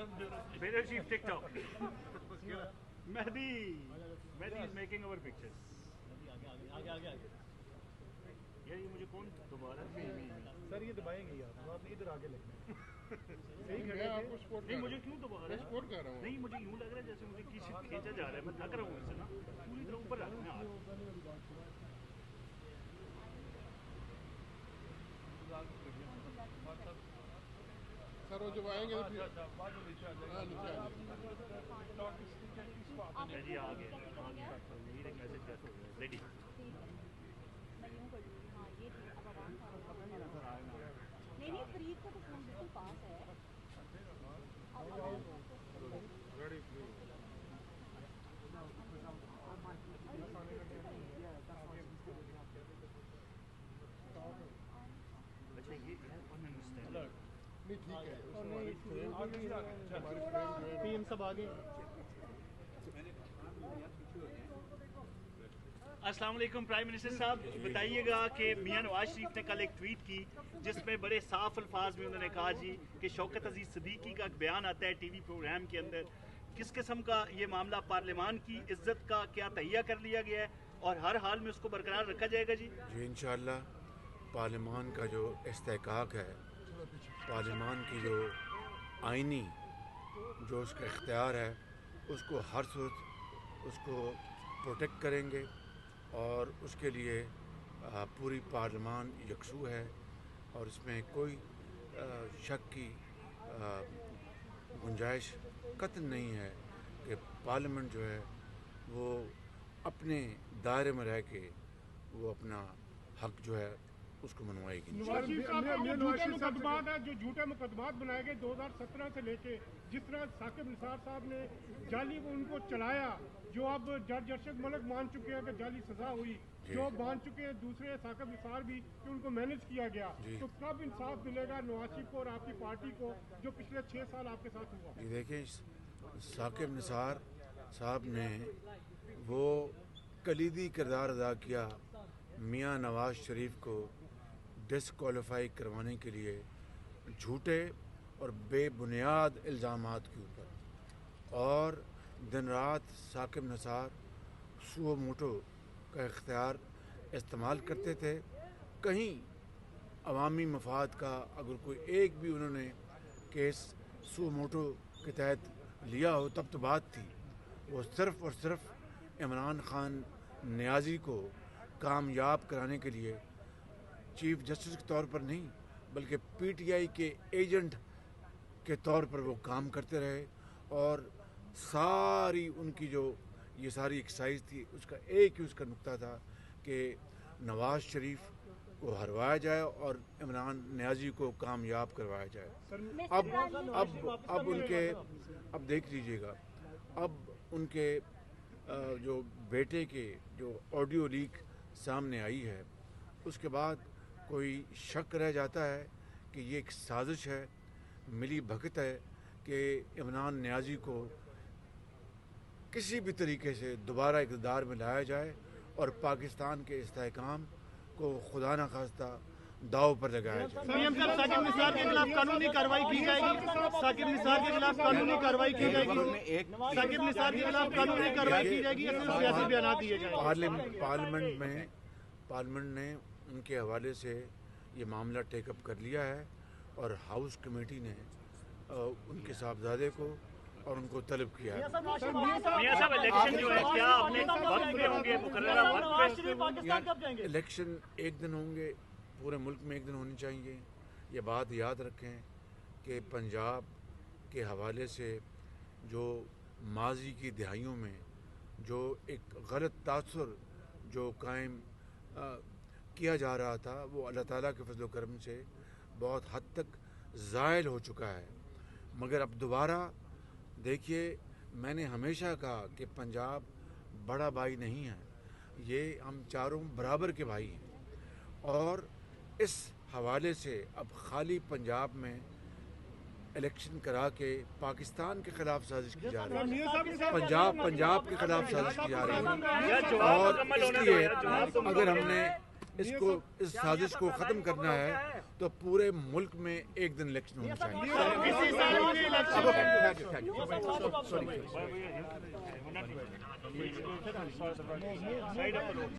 Better chief TikTok. Mehdi is making our pictures. यार ये मुझे कौन दोबारा सर ये दबाएंगे यार, आप इधर आगे लगना है। सही मैं आपको सपोर्ट नहीं मुझे क्यों दोबारा सपोर्ट कर रहा हूँ। नहीं मुझे यूँ लग रहा है जैसे मुझे किसी खींचा जा रहा है, मैं थक रहा हूँ इससे ना, पूरी तरह ऊपर रखना है सर वो जब आएंगे तो फिर नीचे आ जाइए। जी आगे मेरे मैसेज कैसे हो गया रेडी नहीं नहीं फरीद का तो फोन बिल्कुल पास है। अच्छा ये नहीं ठीक है हमारी फ्रेंड जो है पीएम सब आगे। अस्सलाम वालेकुम प्राइम मिनिस्टर साहब, बताइएगा कि मियां नवाज शरीफ ने कल एक ट्वीट की जिसमें बड़े साफ अल्फाज में उन्होंने कहा जी कि शौकत अजीज सिद्दीकी का एक बयान आता है टीवी प्रोग्राम के अंदर, किस किस्म का ये मामला, पार्लियामान की इज्जत का क्या तहिया कर लिया गया है और हर हाल में उसको बरकरार रखा जाएगा जी? जी इंशाअल्लाह पार्लियामान का जो इस्तेहकाक है, पार्लियामान की जो आइनी जो उसका इख्तियार है उसको हर सूरत उसको प्रोटेक्ट करेंगे और उसके लिए पूरी पार्लियामान यकसू है और इसमें कोई शक की गुंजाइश कतई नहीं है कि पार्लियामेंट जो है वो अपने दायरे में रह के वो अपना हक जो है उसको मनवाएगी। जो झूठे मुकदमात बनाए गए 2017 से लेके, जिस तरह साकिब निसार साहब ने जाली उनको चलाया, जो अब जज अरशद मलिक मान चुके हैं कि जाली सजा हुई, जो मान चुके हैं दूसरे साकिब निसार भी कि उनको मैनेज किया गया, तो कब इंसाफ मिलेगा नवाज शरीफ को और आपकी पार्टी को जो पिछले 6 साल आपके साथ हुआ? ये देखिए साकिब निसार साहब ने वो कलीदी किरदार अदा किया मियां नवाज शरीफ को डिसक्वालीफाई करवाने के लिए झूठे और बेबुनियाद इल्ज़ामात के ऊपर, और दिन रात साकिब निसार सुओ मोटो का इख्तियार इस्तेमाल करते थे। कहीं अवामी मफाद का अगर कोई एक भी उन्होंने केस सुओ मोटो के तहत लिया हो तब तो बात थी, वो सिर्फ़ और सिर्फ इमरान खान नियाज़ी को कामयाब कराने के लिए चीफ जस्टिस के तौर पर नहीं बल्कि पीटीआई के एजेंट के तौर पर वो काम करते रहे, और सारी उनकी जो ये सारी एक्सरसाइज थी उसका एक ही उसका नुक्ता था कि नवाज शरीफ को हरवाया जाए और इमरान नियाज़ी को कामयाब करवाया जाए। अब उनके अब देख लीजिएगा, अब उनके जो बेटे के जो ऑडियो लीक सामने आई है उसके बाद कोई शक रह जाता है कि ये एक साजिश है, मिली भगत है कि इमरान नियाज़ी को किसी भी तरीके से दोबारा इक़्तिदार में लाया जाए और पाकिस्तान के इस्तेहकाम को खुदा न खास्ता दाव पर लगाया जाए। साकिब निसार के खिलाफ कानूनी कार्रवाई की जाएगी। साकिब निसार के खिलाफ कानूनी कार्रवाई की जाएगी। साकिब निसार के खिलाफ कानूनी कार्रवाई की जाएगी या सिर्फ सियासी बयान दिए जाएंगे? पार्लियामेंट ने उनके हवाले से ये मामला टेकअप कर लिया है और हाउस कमेटी ने उनके साहबजादे को और उनको तलब किया है। इलेक्शन एक दिन होंगे, पूरे मुल्क में एक दिन होनी चाहिए। ये बात याद रखें कि पंजाब के हवाले से जो माजी की दिहाइयों में जो एक गलत तासुर जो कायम किया जा रहा था वो अल्लाह ताला के फजल करम से बहुत हद तक ज़ायल हो चुका है। मगर अब दोबारा देखिए, मैंने हमेशा कहा कि पंजाब बड़ा भाई नहीं है, ये हम चारों बराबर के भाई हैं, और इस हवाले से अब खाली पंजाब में इलेक्शन करा के पाकिस्तान के खिलाफ साजिश की जा रही है, पंजाब के खिलाफ साजिश की जा रही है। और इसलिए अगर हमने اس سازش کو ختم کرنا ہے تو پورے ملک میں ایک دن الیکشن ہونا چاہیے. اسی سال کے الیکشن